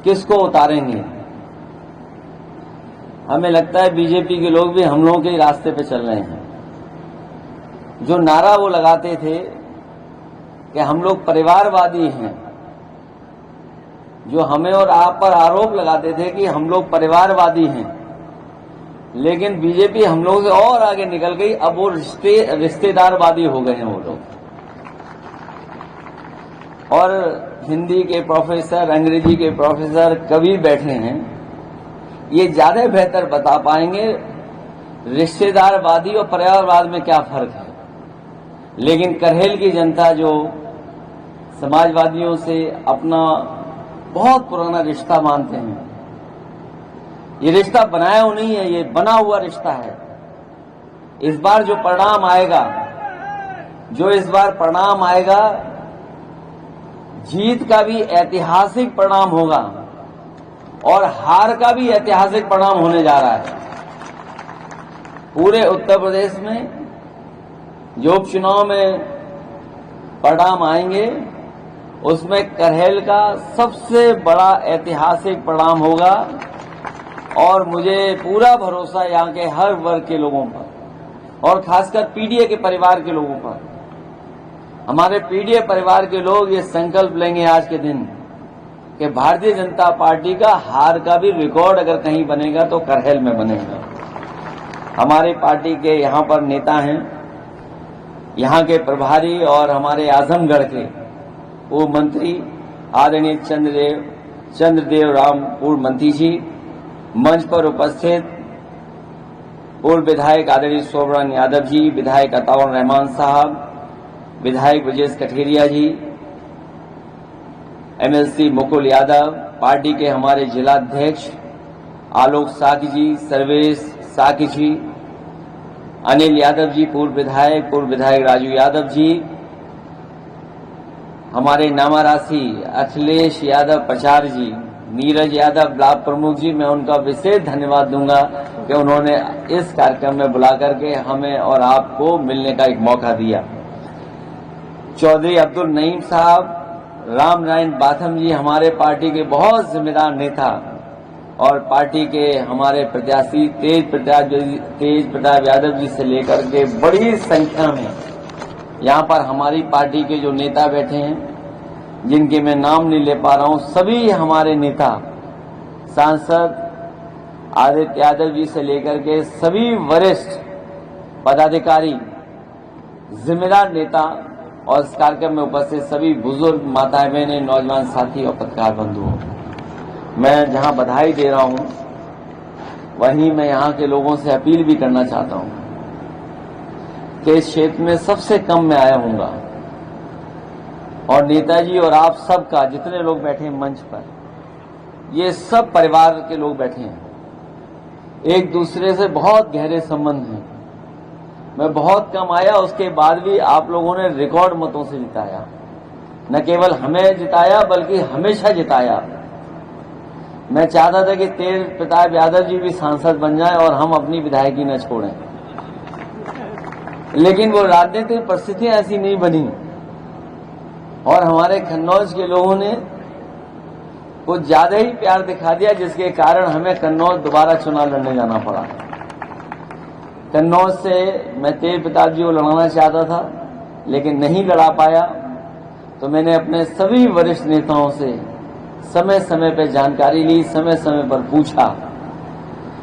किसको उतारेंगे। हमें लगता है बीजेपी के लोग भी हम लोगों के रास्ते पे चल रहे हैं। जो नारा वो लगाते थे कि हम लोग परिवारवादी हैं, जो हमें और आप पर आरोप लगाते थे कि हम लोग परिवारवादी हैं, लेकिन बीजेपी हम लोगों से और आगे निकल गई। अब वो रिश्तेदारवादी हो गए हैं वो लोग। और हिंदी के प्रोफेसर, अंग्रेजी के प्रोफेसर, कवि बैठे हैं, ये ज्यादा बेहतर बता पाएंगे रिश्तेदारवादी और परिवारवाद में क्या फर्क है। लेकिन करहेल की जनता जो समाजवादियों से अपना बहुत पुराना रिश्ता मानते हैं, ये रिश्ता बनाया हुआ नहीं है, ये बना हुआ रिश्ता है। इस बार जो परिणाम आएगा, जीत का भी ऐतिहासिक परिणाम होगा और हार का भी ऐतिहासिक परिणाम होने जा रहा है। पूरे उत्तर प्रदेश में जो उपचुनाव में परिणाम आएंगे, उसमें करहेल का सबसे बड़ा ऐतिहासिक परिणाम होगा। और मुझे पूरा भरोसा यहाँ के हर वर्ग के लोगों पर और खासकर पीडीए के परिवार के लोगों पर। हमारे पीडीए परिवार के लोग ये संकल्प लेंगे आज के दिन कि भारतीय जनता पार्टी का हार का भी रिकॉर्ड अगर कहीं बनेगा तो करहेल में बनेगा। हमारी पार्टी के यहाँ पर नेता हैं, यहाँ के प्रभारी और हमारे आजमगढ़ के पूर्व मंत्री आदरणीय चंद्रदेव राम पूर्व मंत्री जी, मंच पर उपस्थित पूर्व विधायक आदरणीय सोबरान यादव जी, विधायक अताउर रहमान साहब, विधायक ब्रजेश कठेरिया जी, एमएलसी मुकुल यादव, पार्टी के हमारे जिलाध्यक्ष आलोक साकी जी, सर्वेश साकी जी, अनिल यादव जी पूर्व विधायक राजू यादव जी, हमारे नामारासी अखिलेश यादव प्रचार जी, नीरज यादव ब्लॉक प्रमुख जी, मैं उनका विशेष धन्यवाद दूंगा कि उन्होंने इस कार्यक्रम में बुला करके हमें और आपको मिलने का एक मौका दिया। चौधरी अब्दुल नईम साहब, राम नारायण बाथम जी, हमारे पार्टी के बहुत जिम्मेदार नेता और पार्टी के हमारे प्रत्याशी तेज प्रताप यादव जी से लेकर के बड़ी संख्या में यहाँ पर हमारी पार्टी के जो नेता बैठे हैं, जिनके मैं नाम नहीं ले पा रहा हूँ, सभी हमारे नेता, सांसद आदित्य यादव जी से लेकर के सभी वरिष्ठ पदाधिकारी, जिम्मेदार नेता और इस कार्यक्रम में उपस्थित सभी बुजुर्ग माताएं बहनें, नौजवान साथी और पत्रकार बंधुओं, मैं जहां बधाई दे रहा हूं, वहीं मैं यहां के लोगों से अपील भी करना चाहता हूं कि इस क्षेत्र में सबसे कम मैं आया हूंगा और नेताजी और आप सबका, जितने लोग बैठे हैं मंच पर, ये सब परिवार के लोग बैठे हैं, एक दूसरे से बहुत गहरे संबंध हैं। मैं बहुत कम आया, उसके बाद भी आप लोगों ने रिकॉर्ड मतों से जिताया, न केवल हमें जिताया बल्कि हमेशा जिताया। मैं चाहता था कि तेज प्रताप यादव जी भी सांसद बन जाएं और हम अपनी विधायकी न छोड़ें, लेकिन वो राजनीतिक परिस्थितियां ऐसी नहीं बनी और हमारे कन्नौज के लोगों ने कुछ ज्यादा ही प्यार दिखा दिया, जिसके कारण हमें कन्नौज दोबारा चुनाव लड़ने जाना पड़ा। कन्नौज से मैं तेज प्रताप जी को लड़ाना चाहता था, लेकिन नहीं लड़ा पाया, तो मैंने अपने सभी वरिष्ठ नेताओं से समय समय पर जानकारी ली, समय समय पर पूछा,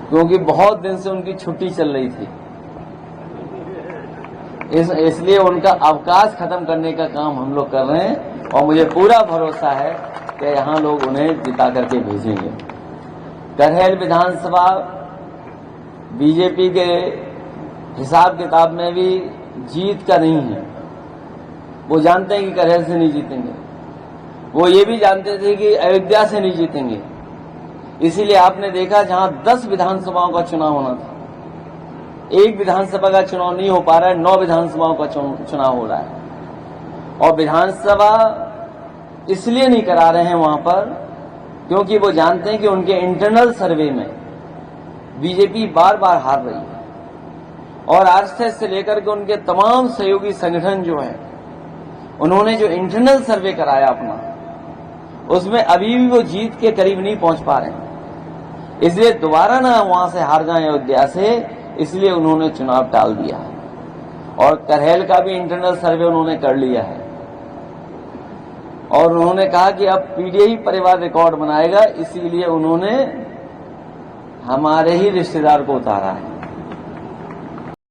क्योंकि बहुत दिन से उनकी छुट्टी चल रही थी। इसलिए उनका अवकाश खत्म करने का काम हम लोग कर रहे हैं और मुझे पूरा भरोसा है कि यहाँ लोग उन्हें जिता करके भेजेंगे। करहेल विधानसभा बीजेपी के हिसाब किताब में भी जीत का नहीं है। वो जानते हैं कि करहेल से नहीं जीतेंगे, वो ये भी जानते थे कि अयोध्या से नहीं जीतेंगे। इसीलिए आपने देखा जहां 10 विधानसभाओं का चुनाव होना था, एक विधानसभा का चुनाव नहीं हो पा रहा है, 9 विधानसभाओं का चुनाव हो रहा है। और विधानसभा इसलिए नहीं करा रहे हैं वहां पर क्योंकि वो जानते हैं कि उनके इंटरनल सर्वे में बीजेपी बार बार हार रही है और आरएसएस से लेकर के उनके तमाम सहयोगी संगठन जो है, उन्होंने जो इंटरनल सर्वे कराया अपना, उसमें अभी भी वो जीत के करीब नहीं पहुंच पा रहे हैं। इसलिए दोबारा ना वहां से हार जाए अयोध्या से, इसलिए उन्होंने चुनाव टाल दिया है। और करहेल का भी इंटरनल सर्वे उन्होंने कर लिया है और उन्होंने कहा कि अब पीडीए ही परिवार रिकॉर्ड बनाएगा, इसीलिए उन्होंने हमारे ही रिश्तेदार को उतारा है।